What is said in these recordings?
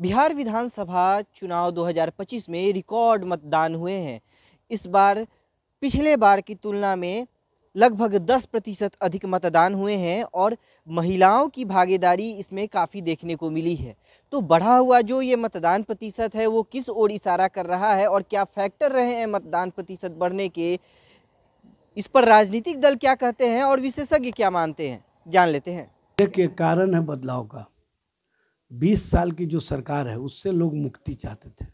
बिहार विधानसभा चुनाव 2025 में रिकॉर्ड मतदान हुए हैं। इस बार पिछले बार की तुलना में लगभग 10% अधिक मतदान हुए हैं और महिलाओं की भागीदारी इसमें काफ़ी देखने को मिली है। तो बढ़ा हुआ जो ये मतदान प्रतिशत है वो किस ओर इशारा कर रहा है और क्या फैक्टर रहे हैं मतदान प्रतिशत बढ़ने के, इस पर राजनीतिक दल क्या कहते हैं और विशेषज्ञ क्या मानते हैं, जान लेते हैं। के कारण है बदलाव का। 20 साल की जो सरकार है उससे लोग मुक्ति चाहते थे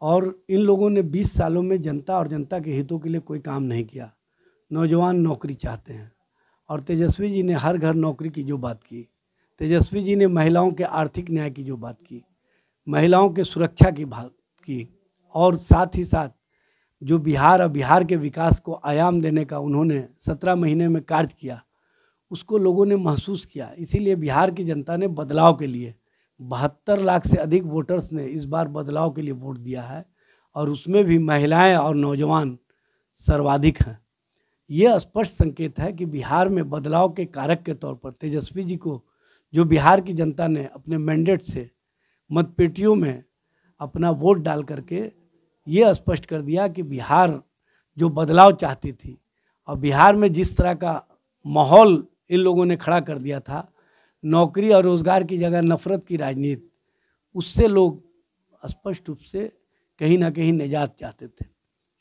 और इन लोगों ने 20 सालों में जनता और जनता के हितों के लिए कोई काम नहीं किया। नौजवान नौकरी चाहते हैं और तेजस्वी जी ने हर घर नौकरी की जो बात की, तेजस्वी जी ने महिलाओं के आर्थिक न्याय की जो बात की, महिलाओं के सुरक्षा की बात की और साथ ही साथ जो बिहार और बिहार के विकास को आयाम देने का उन्होंने 17 महीने में कार्य किया, उसको लोगों ने महसूस किया। इसीलिए बिहार की जनता ने बदलाव के लिए 72 लाख से अधिक वोटर्स ने इस बार बदलाव के लिए वोट दिया है और उसमें भी महिलाएं और नौजवान सर्वाधिक हैं। ये स्पष्ट संकेत है कि बिहार में बदलाव के कारक के तौर पर तेजस्वी जी को जो बिहार की जनता ने अपने मैंडेट से मतपेटियों में अपना वोट डाल करके ये स्पष्ट कर दिया कि बिहार जो बदलाव चाहती थी और बिहार में जिस तरह का माहौल इन लोगों ने खड़ा कर दिया था, नौकरी और रोजगार की जगह नफरत की राजनीति, उससे लोग स्पष्ट रूप से कहीं ना कहीं निजात चाहते थे।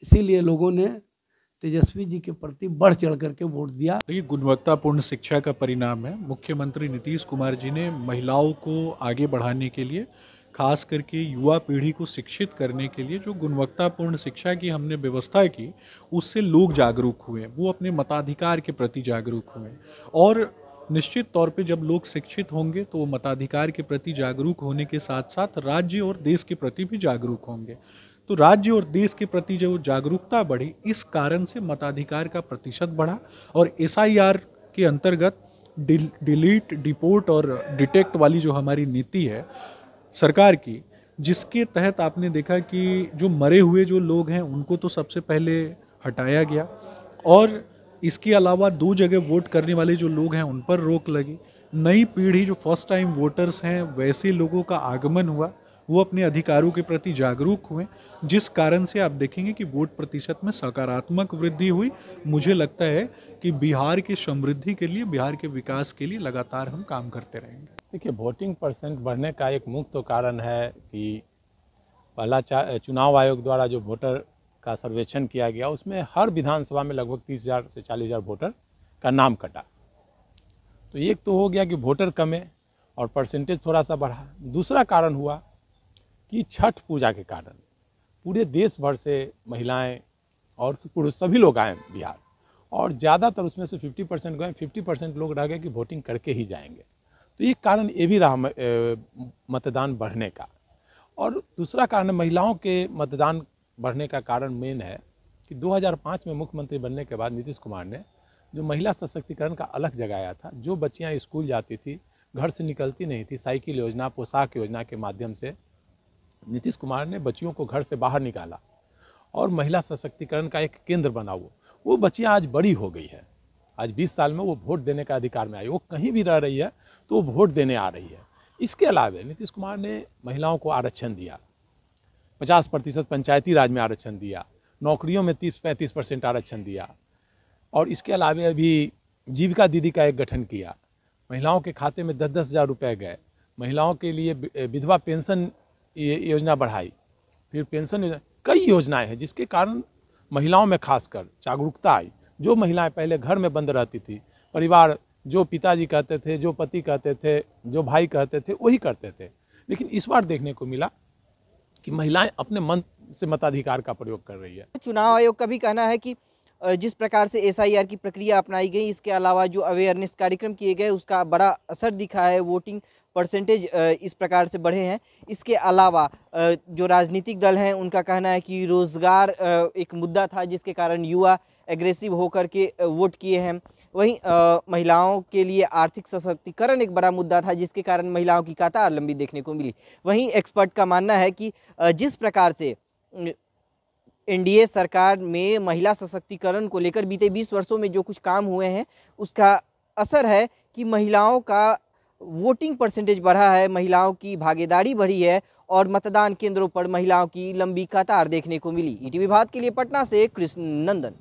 इसीलिए लोगों ने तेजस्वी जी के प्रति बढ़ चढ़ करके वोट दिया। ये गुणवत्तापूर्ण शिक्षा का परिणाम है। मुख्यमंत्री नीतीश कुमार जी ने महिलाओं को आगे बढ़ाने के लिए, खास करके युवा पीढ़ी को शिक्षित करने के लिए जो गुणवत्तापूर्ण शिक्षा की हमने व्यवस्था की, उससे लोग जागरूक हुए, वो अपने मताधिकार के प्रति जागरूक हुए। और निश्चित तौर पे जब लोग शिक्षित होंगे तो वो मताधिकार के प्रति जागरूक होने के साथ साथ राज्य और देश के प्रति भी जागरूक होंगे। तो राज्य और देश के प्रति जो जागरूकता बढ़ी, इस कारण से मताधिकार का प्रतिशत बढ़ा और SIR के अंतर्गत डिलीट, डिपोर्ट और डिटेक्ट वाली जो हमारी नीति है सरकार की, जिसके तहत आपने देखा कि जो मरे हुए जो लोग हैं उनको तो सबसे पहले हटाया गया और इसके अलावा 2 जगह वोट करने वाले जो लोग हैं उन पर रोक लगी। नई पीढ़ी जो फर्स्ट टाइम वोटर्स हैं वैसे लोगों का आगमन हुआ, वो अपने अधिकारों के प्रति जागरूक हुए, जिस कारण से आप देखेंगे कि वोट प्रतिशत में सकारात्मक वृद्धि हुई। मुझे लगता है कि बिहार की समृद्धि के लिए, बिहार के विकास के लिए लगातार हम काम करते रहेंगे। देखिए, वोटिंग परसेंट बढ़ने का एक मुख्य कारण है कि पहला चुनाव आयोग द्वारा जो वोटर का सर्वेक्षण किया गया उसमें हर विधानसभा में लगभग 30,000 से 40,000 वोटर का नाम कटा। तो एक तो हो गया कि वोटर कमे और परसेंटेज थोड़ा सा बढ़ा। दूसरा कारण हुआ कि छठ पूजा के कारण पूरे देश भर से महिलाएं और पुरुष सभी लोग आए बिहार और ज़्यादातर उसमें से 50% गए, 50% लोग रह गए कि वोटिंग करके ही जाएंगे। तो ये कारण ये भी रहा मतदान बढ़ने का। और दूसरा कारण महिलाओं के मतदान बढ़ने का कारण मेन है कि 2005 में मुख्यमंत्री बनने के बाद नीतीश कुमार ने जो महिला सशक्तिकरण का अलग जगाया था। जो बच्चियां स्कूल जाती थी, घर से निकलती नहीं थी, साइकिल योजना, पोशाक योजना के माध्यम से नीतीश कुमार ने बच्चियों को घर से बाहर निकाला और महिला सशक्तिकरण का एक केंद्र बना। वो बच्चियाँ आज बड़ी हो गई है। आज 20 साल में वो वोट देने का अधिकार में आई। वो कहीं भी रह रही है तो वो वोट देने आ रही है। इसके अलावा नीतीश कुमार ने महिलाओं को आरक्षण दिया, 50% पंचायती राज में आरक्षण दिया, नौकरियों में 30-35% आरक्षण दिया और इसके अलावा अभी जीविका दीदी का एक गठन किया। महिलाओं के खाते में 10-10 हज़ार रुपये गए। महिलाओं के लिए विधवा पेंशन योजना बढ़ाई, फिर पेंशन योजना, कई योजनाएं हैं जिसके कारण महिलाओं में खासकर जागरूकता आई। जो महिलाएं पहले घर में बंद रहती थी, परिवार जो पिताजी कहते थे, जो पति कहते थे, जो भाई कहते थे, वही करते थे। लेकिन इस बार देखने को मिला कि महिलाएं अपने मन से मताधिकार का प्रयोग कर रही है। चुनाव आयोग का भी कहना है कि जिस प्रकार से SIR की प्रक्रिया अपनाई गई, इसके अलावा जो अवेयरनेस कार्यक्रम किए गए उसका बड़ा असर दिखा है, वोटिंग परसेंटेज इस प्रकार से बढ़े हैं। इसके अलावा जो राजनीतिक दल हैं उनका कहना है कि रोजगार एक मुद्दा था जिसके कारण युवा एग्रेसिव होकर के वोट किए हैं। वहीं महिलाओं के लिए आर्थिक सशक्तिकरण एक बड़ा मुद्दा था जिसके कारण महिलाओं की कतार लंबी देखने को मिली। वहीं एक्सपर्ट का मानना है कि जिस प्रकार से NDA सरकार में महिला सशक्तिकरण को लेकर बीते 20 वर्षों में जो कुछ काम हुए हैं उसका असर है कि महिलाओं का वोटिंग परसेंटेज बढ़ा है, महिलाओं की भागीदारी बढ़ी है और मतदान केंद्रों पर महिलाओं की लंबी कतार देखने को मिली। ईटीवी भारत के लिए पटना से कृष्ण नंदन।